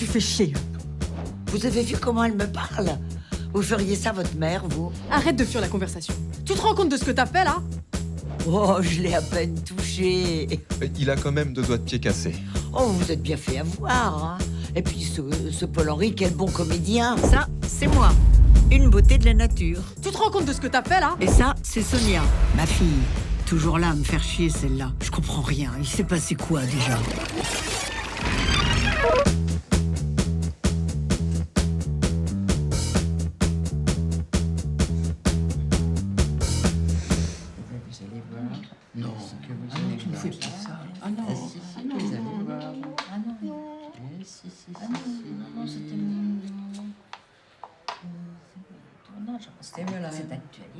Tu fais chier. Vous avez vu comment elle me parle? Vous feriez ça à votre mère, vous? Arrête de fuir la conversation. Tu te rends compte de ce que t'as fait, là? Oh, je l'ai à peine touché. Il a quand même 2 doigts de pied cassés. Oh, vous êtes bien fait avoir, hein. Et puis ce Paul-Henri, quel bon comédien. Ça, c'est moi. Une beauté de la nature. Tu te rends compte de ce que t'as fait, là? Et ça, c'est Sonia, ma fille. Toujours là à me faire chier, celle-là. Je comprends rien. Il s'est passé quoi, déjà? Non. Tu ne fais pas ça. Ah non. Vous allez voir. Ah non. Si. Non, c'était non, c'est d'actualité.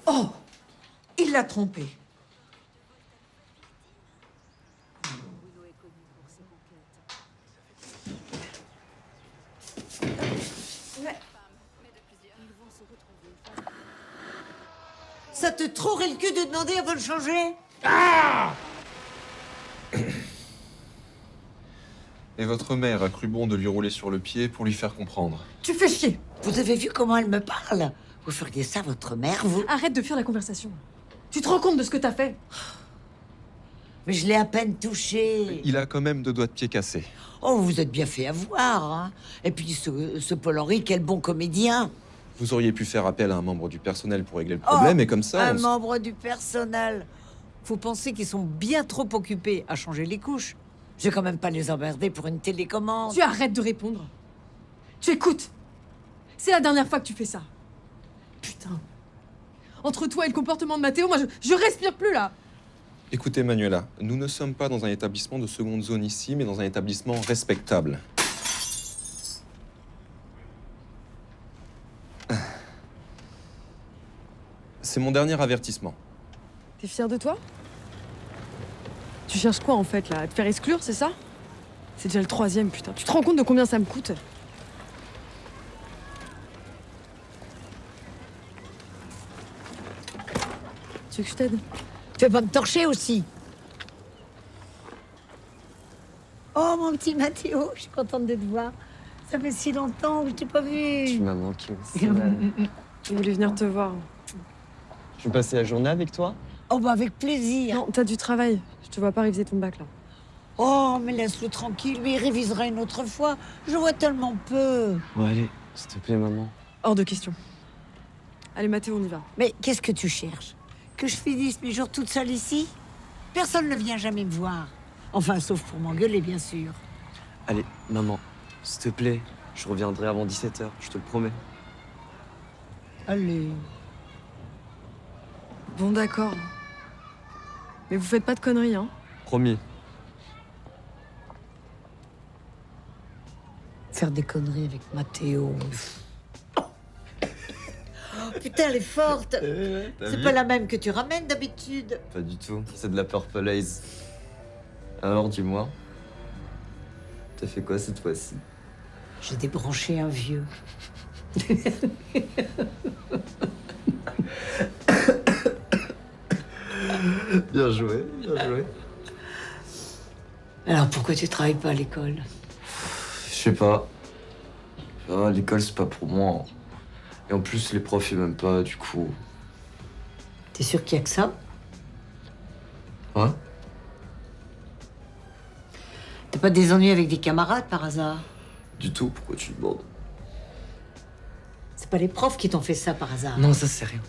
Oh! Il l'a trompée. Ça te trouverait le cul de demander avant de changer? Et votre mère a cru bon de lui rouler sur le pied pour lui faire comprendre. Tu fais chier. Vous avez vu comment elle me parle? Vous feriez ça à votre mère, vous? Arrête de fuir la conversation. Tu te rends compte de ce que t'as fait? Mais je l'ai à peine touché. Il a quand même 2 doigts de pied cassés. Oh, vous êtes bien fait avoir, hein. Et puis ce Paul-Henri, quel bon comédien. Vous auriez pu faire appel à un membre du personnel pour régler le problème, et comme ça, Un on s- membre du personnel. Faut penser qu'ils sont bien trop occupés à changer les couches. Je vais quand même pas les emmerder pour une télécommande. Tu arrêtes de répondre. Tu écoutes. C'est la dernière fois que tu fais ça. Putain. Entre toi et le comportement de Mathéo, moi je respire plus là. Écoutez, Manuela, nous ne sommes pas dans un établissement de seconde zone ici, mais dans un établissement respectable. C'est mon dernier avertissement. T'es fier de toi? Tu cherches quoi en fait là? À te faire exclure, c'est ça? C'est déjà le 3e, putain. Tu te rends compte de combien ça me coûte? Tu veux que je t'aide? Tu veux pas me torcher aussi? Oh, mon petit Mathéo, je suis contente de te voir. Ça fait si longtemps que je t'ai pas vu. Tu m'as manqué aussi. Mal. Je voulais venir te voir. Je peux passer la journée avec toi? Oh, bah avec plaisir. Non, t'as du travail. Je te vois pas réviser ton bac là. Oh, mais laisse-le tranquille, lui, il révisera une autre fois. Je vois tellement peu. Bon, allez, s'il te plaît, maman. Hors de question. Allez Mathéo, on y va. Mais qu'est-ce que tu cherches? Que je finisse mes jours toute seule ici? Personne ne vient jamais me voir. Enfin, sauf pour m'engueuler, bien sûr. Allez, maman, s'il te plaît, je reviendrai avant 17h, je te le promets. Allez. Bon d'accord. Mais vous faites pas de conneries, hein? Promis. Faire des conneries avec Mathéo. Oh, putain, elle est forte. C'est pas la même que tu ramènes d'habitude. Pas du tout, c'est de la Purple Haze. Alors, dis-moi, t'as fait quoi cette fois-ci? J'ai débranché un vieux. Bien joué, bien joué. Alors pourquoi tu travailles pas à l'école? Je sais pas. Ah, l'école, c'est pas pour moi. Et en plus, les profs, ils m'aiment pas, du coup. T'es sûr qu'il y a que ça? Ouais? T'as pas des ennuis avec des camarades par hasard? Du tout, pourquoi tu demandes? C'est pas les profs qui t'ont fait ça par hasard? Non, ça c'est rien.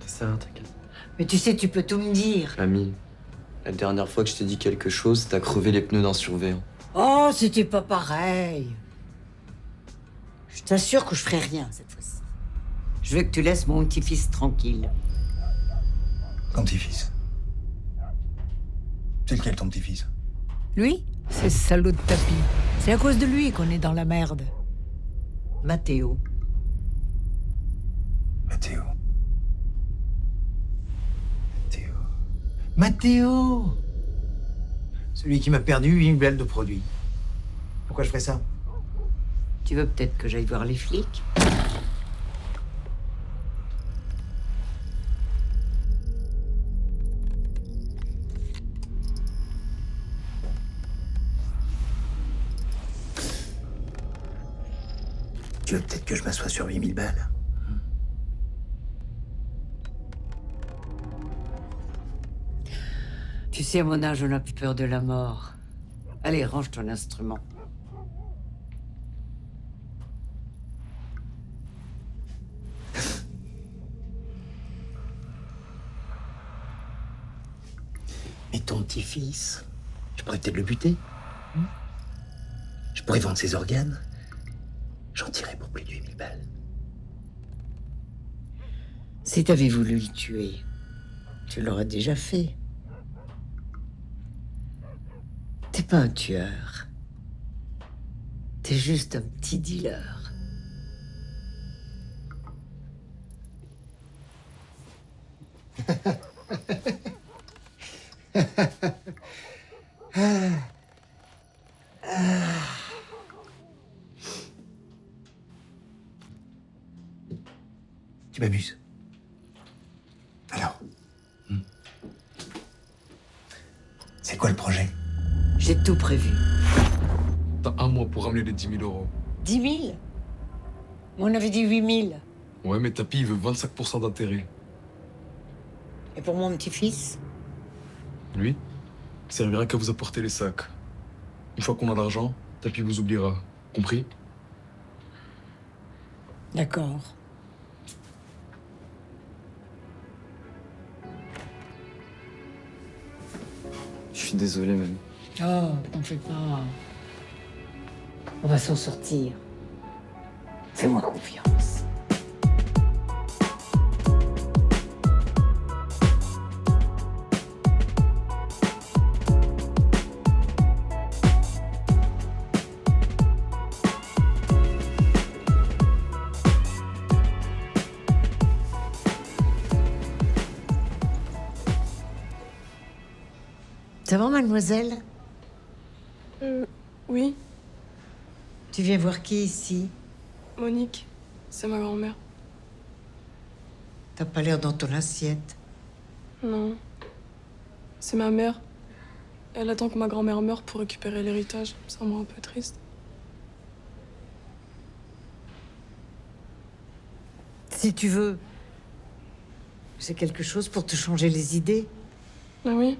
Ça c'est rien, t'inquiète. Mais tu sais, tu peux tout me dire. Camille, la dernière fois que je t'ai dit quelque chose, t'as crevé les pneus d'un surveillant. Oh, c'était pas pareil. Je t'assure que je ferai rien cette fois-ci. Je veux que tu laisses mon petit-fils tranquille. Ton petit-fils. C'est lequel ton petit-fils? Lui, c'est ce salaud de tapis. C'est à cause de lui qu'on est dans la merde. Matteo. Matteo. Matteo. Matteo. Celui qui m'a perdu 8 000 balles de produits. Pourquoi je ferais ça? Tu veux peut-être que j'aille voir les flics? Tu veux peut-être que je m'assoie sur 8 000 balles? Tu sais, à mon âge, on n'a plus peur de la mort. Allez, range ton instrument. Mais ton petit-fils, je pourrais peut-être le buter. Je pourrais vendre ses organes. J'en tirerais pour plus de 8 000 balles. Si t'avais voulu le tuer, tu l'aurais déjà fait. T'es pas un tueur. T'es juste un petit dealer. Tu m'amuses. Alors c'est quoi le projet? J'ai tout prévu. T'as un mois pour ramener les 10 000 euros. 10 000? On avait dit 8 000. Ouais, mais Tapi, il veut 25% d'intérêt. Et pour mon petit-fils? Lui, il servira qu'à vous apporter les sacs. Une fois qu'on a l'argent, Tapi vous oubliera. Compris? D'accord. Je suis désolé, même. Oh, t'en fais pas. On va s'en sortir. Fais-moi confiance. Ça va, mademoiselle? Oui, Tu viens voir qui ici? Monique, c'est ma grand-mère. T'as pas l'air dans ton assiette. Non, c'est ma mère. Elle attend que ma grand-mère meure pour récupérer l'héritage. Ça me rend un peu triste. Si tu veux, j'ai quelque chose pour te changer les idées. Ah oui?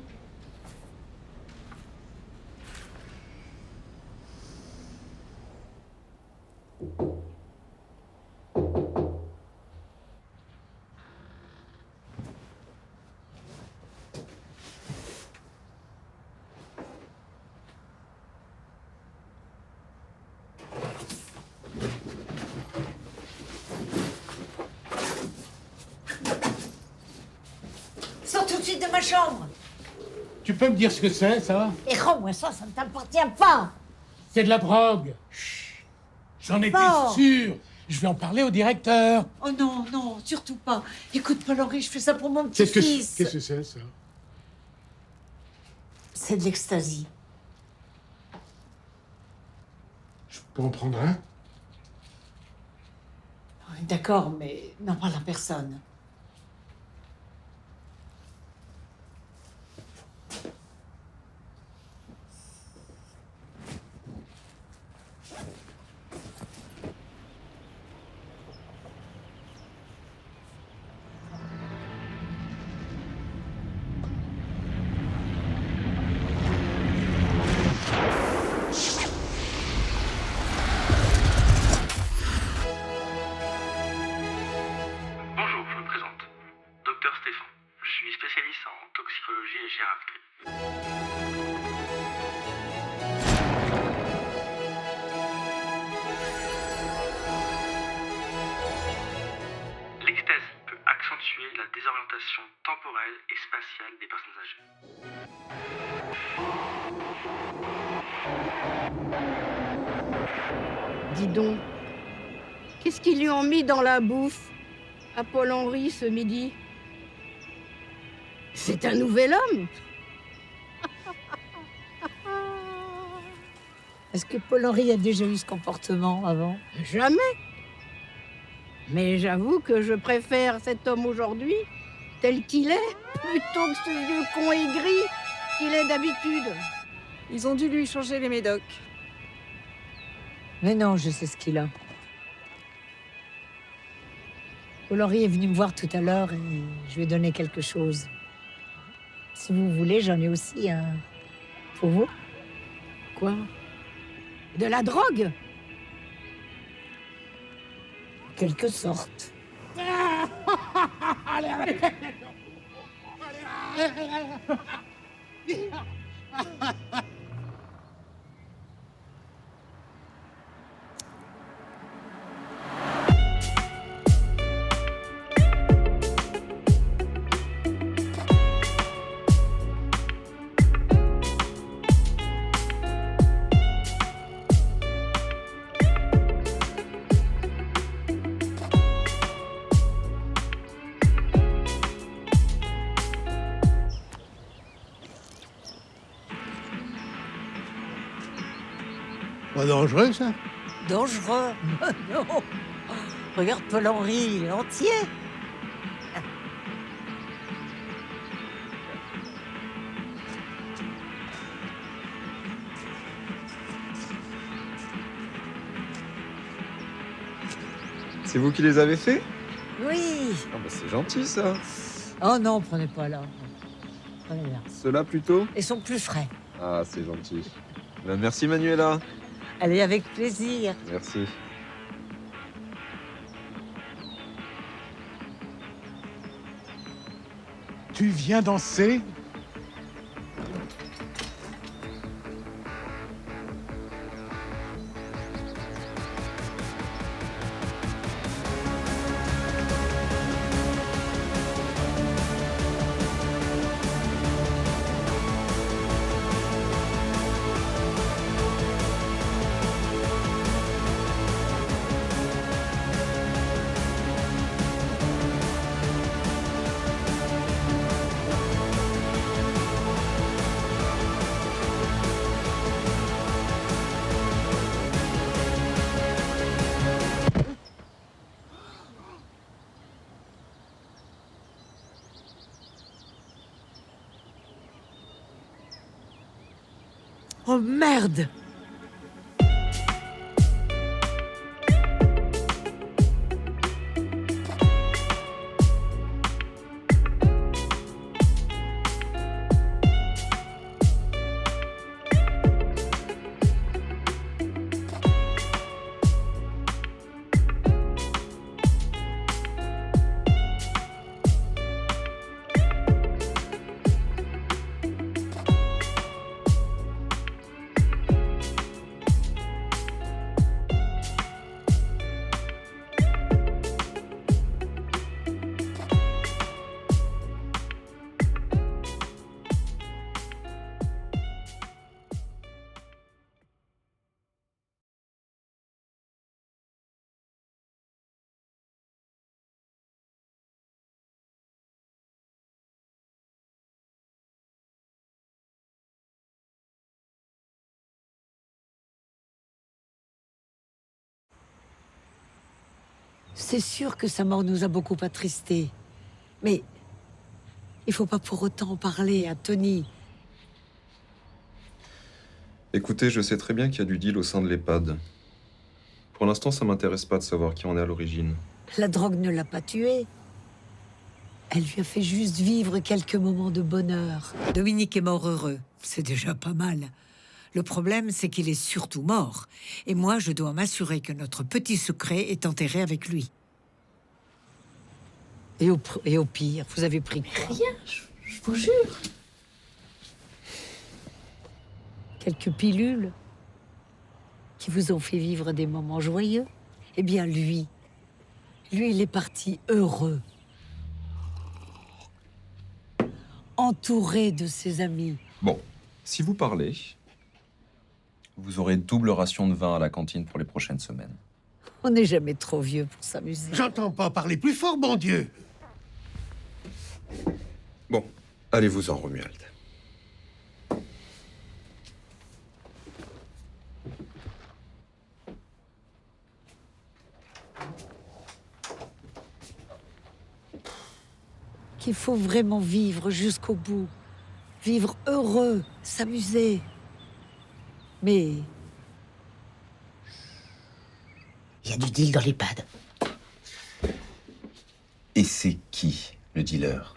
Sors tout de suite de ma chambre. Tu peux me dire ce que c'est, ça? Et rends-moi ça ne t'appartient pas. C'est de la drogue. J'en étais Bon. sûr. Je vais en parler au directeur. Oh non, non, surtout pas. Écoute, Paul-Henri, je fais ça pour mon Qu'est-ce petit-fils. que c'est, ça? C'est de l'ecstasy. Je peux en prendre un? Oui, d'accord, mais n'en parle à personne. Bonjour, je me présente. Docteur Stéphane. Je suis spécialiste en toxicologie et gériatrie. L'ecstasy peut accentuer la désorientation temporelle et spatiale des personnes âgées. Dis donc, qu'est-ce qu'ils lui ont mis dans la bouffe à Paul-Henri ce midi? C'est un nouvel homme. Est-ce que Paul-Henri a déjà eu ce comportement avant? Jamais. Mais j'avoue que je préfère cet homme aujourd'hui, tel qu'il est, plutôt que ce vieux con aigri qu'il est d'habitude. Ils ont dû lui changer les médocs. Mais non, je sais ce qu'il a. Paul-Henri est venu me voir tout à l'heure et je lui ai donné quelque chose. Si vous voulez, j'en ai aussi un. Pour vous? Quoi? De la drogue? En quelque sorte. Pas dangereux, ça? Dangereux? Non. Regarde Paul-Henri, il est entier. C'est vous qui les avez faits? Oui. Ah bah c'est gentil ça. Oh non, prenez pas là. Prenez là. Ceux-là plutôt? Ils sont plus frais. Ah, c'est gentil. Ben, merci Manuela. Allez, avec plaisir. Merci. Tu viens danser? Oh merde! C'est sûr que sa mort nous a beaucoup attristés. Mais il faut pas pour autant en parler à Tony. Écoutez, je sais très bien qu'il y a du deal au sein de l'EHPAD. Pour l'instant, ça m'intéresse pas de savoir qui en est à l'origine. La drogue ne l'a pas tué. Elle lui a fait juste vivre quelques moments de bonheur. Dominique est mort heureux. C'est déjà pas mal. Le problème, c'est qu'il est surtout mort. Et moi, je dois m'assurer que notre petit secret est enterré avec lui. Et au pire, vous avez pris quoi? Rien, je vous jure. Quelques pilules qui vous ont fait vivre des moments joyeux. Eh bien, lui, il est parti heureux. Entouré de ses amis. Bon, si vous parlez, Vous aurez double ration de vin à la cantine pour les prochaines semaines. On n'est jamais trop vieux pour s'amuser. J'entends pas parler plus fort, bon Dieu. Bon, allez-vous-en, Romuald. Qu'il faut vraiment vivre jusqu'au bout. Vivre heureux, s'amuser. Mais Il y a du deal dans l'EHPAD. Et c'est qui, le dealer?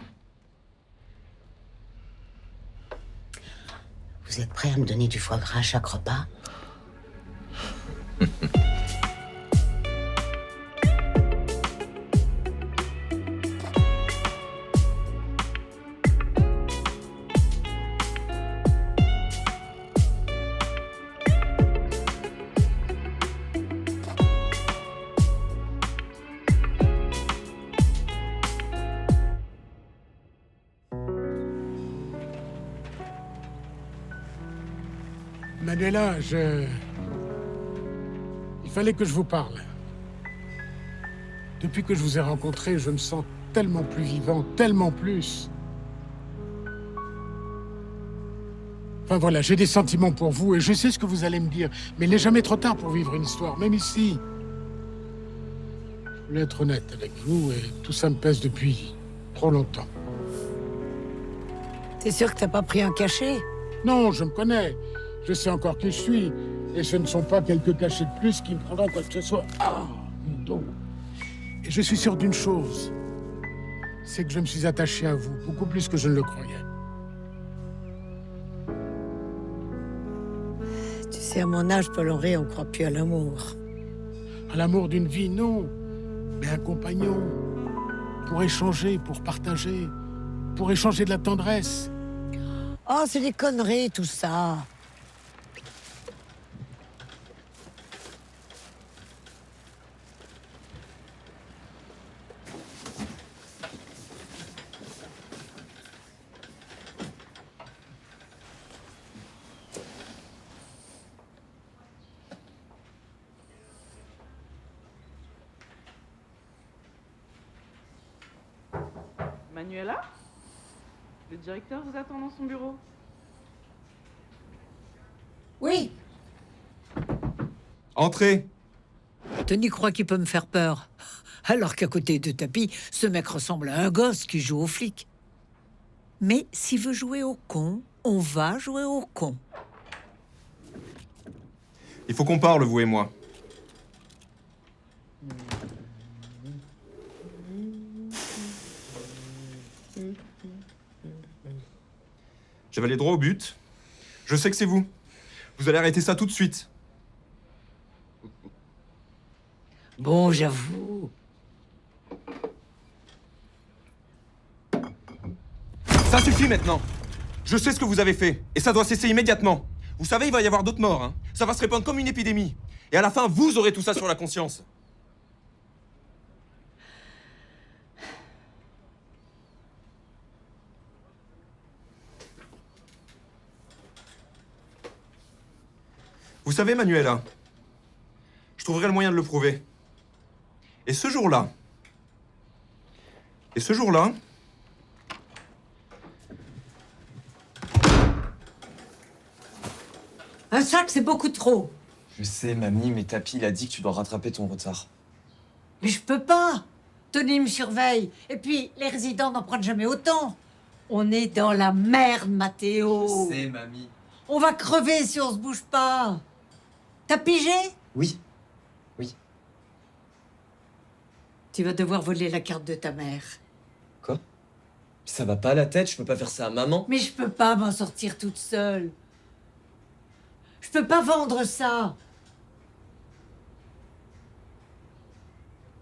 Vous êtes prêt à me donner du foie gras à chaque repas? Manuela, il fallait que je vous parle. Depuis que je vous ai rencontré, je me sens tellement plus vivant, tellement plus. Enfin voilà, j'ai des sentiments pour vous et je sais ce que vous allez me dire. Mais il n'est jamais trop tard pour vivre une histoire, même ici. Je voulais être honnête avec vous et tout ça me pèse depuis trop longtemps. t'es sûr que t'as pas pris un cachet? Non, je me connais. Je sais encore qui je suis. Et ce ne sont pas quelques cachets de plus qui me prendront quoi que ce soit. Ah, mon dos. Et je suis sûr d'une chose. C'est que je me suis attaché à vous, beaucoup plus que je ne le croyais. Tu sais, à mon âge, Paul-Henri, on croit plus à l'amour. À l'amour d'une vie, non. Mais un compagnon. Pour échanger, pour partager. Pour échanger de la tendresse. Oh, c'est des conneries, tout ça. Manuela? Le directeur vous attend dans son bureau. Oui. Entrez. Tony croit qu'il peut me faire peur. Alors qu'à côté de Tapi, ce mec ressemble à un gosse qui joue au flic. Mais s'il veut jouer au con, on va jouer au con. Il faut qu'on parle, vous et moi. Je vais aller droit au but. Je sais que c'est vous. Vous allez arrêter ça tout de suite. Bon, j'avoue. Ça suffit maintenant. Je sais ce que vous avez fait. Et ça doit cesser immédiatement. Vous savez, il va y avoir d'autres morts. Hein. Ça va se répandre comme une épidémie. Et à la fin, vous aurez tout ça sur la conscience. Vous savez, Manuela, je trouverai le moyen de le prouver. Et ce jour-là... Un sac, c'est beaucoup trop. Je sais, mamie, mais Tapi, il a dit que tu dois rattraper ton retard. Mais je peux pas. Tony me surveille. Et puis, les résidents n'en prennent jamais autant. On est dans la merde, Mathéo. Je sais, mamie. On va crever si on se bouge pas. T'as pigé? Oui. Oui. Tu vas devoir voler la carte de ta mère. Quoi? Ça va pas à la tête, je peux pas faire ça à maman. Mais je peux pas m'en sortir toute seule. Je peux pas vendre ça.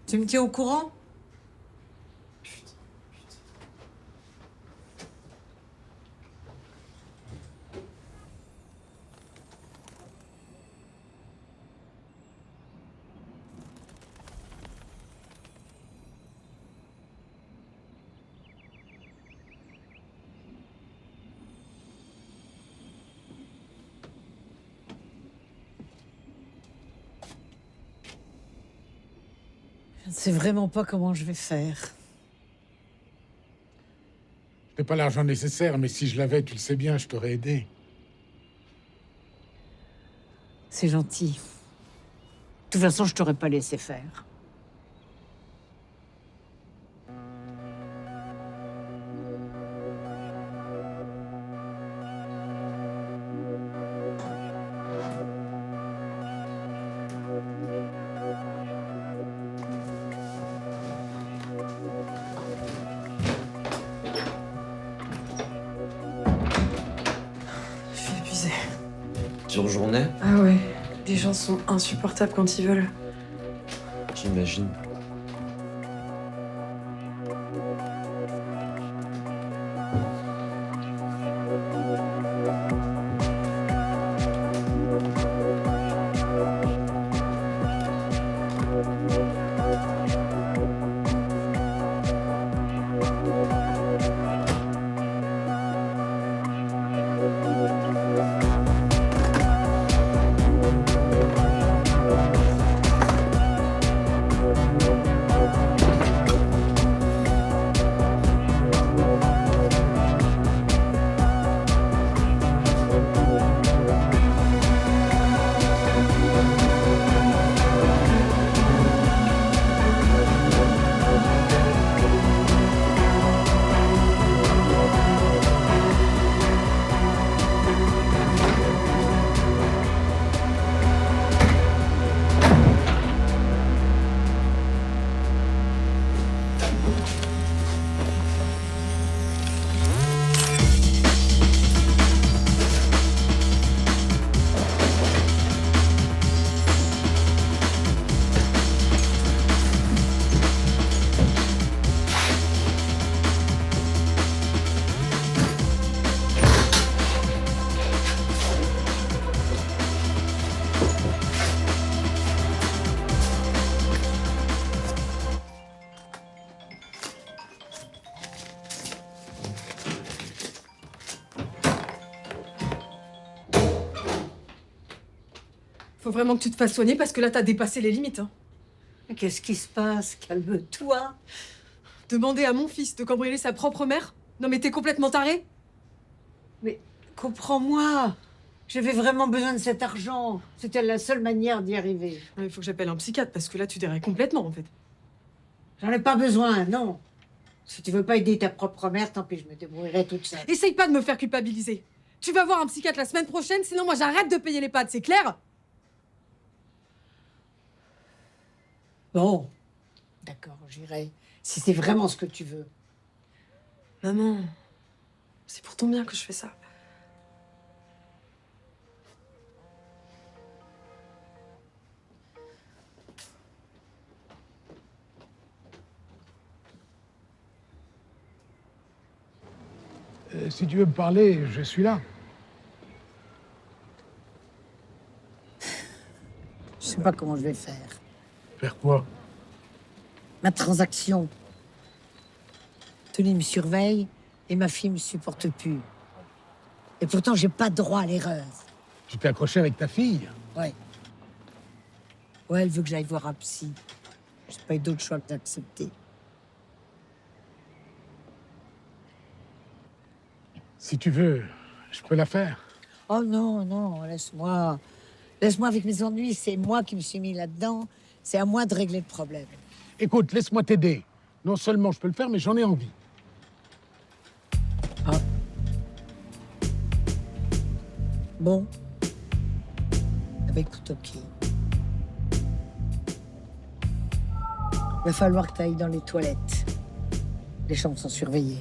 Tu me tiens au courant? Je ne sais vraiment pas comment je vais faire. Je n'ai pas l'argent nécessaire, mais si je l'avais, tu le sais bien, je t'aurais aidé. C'est gentil. De toute façon, je t'aurais pas laissé faire. Je suis épuisée. Dure journée, Ah ouais, les gens sont insupportables quand ils veulent. j'imagine. Faut vraiment que tu te fasses soigner parce que là, t'as dépassé les limites. Hein. Mais qu'est-ce qui se passe? Calme-toi. Demander à mon fils de cambrioler sa propre mère? Non mais t'es complètement taré? Mais comprends-moi. J'avais vraiment besoin de cet argent. C'était la seule manière d'y arriver. Il faut que j'appelle un psychiatre parce que là, tu dérailles complètement en fait. J'en ai pas besoin, non. Si tu veux pas aider ta propre mère, tant pis, je me débrouillerai toute seule. Essaye pas de me faire culpabiliser. Tu vas voir un psychiatre la semaine prochaine, sinon moi j'arrête de payer les pattes, c'est clair? Bon, d'accord, j'irai. Si c'est vraiment ce que tu veux. Maman, c'est pour ton bien que je fais ça. Si tu veux me parler, je suis là. Je sais pas comment je vais faire. Faire quoi? Ma transaction. Tony me surveille et ma fille me supporte plus. Et pourtant, j'ai pas droit à l'erreur. Tu t'es accroché avec ta fille? Ouais. Ouais, elle veut que j'aille voir un psy. J'ai pas eu d'autre choix que d'accepter. Si tu veux, je peux la faire. Oh non, non, laisse-moi. Laisse-moi avec mes ennuis, c'est moi qui me suis mis là-dedans. C'est à moi de régler le problème. Écoute, laisse-moi t'aider. Non seulement je peux le faire, mais j'en ai envie. Ah. Bon. Eh ben, écoute, ok. Il va falloir que tu ailles dans les toilettes. Les chambres sont surveillées.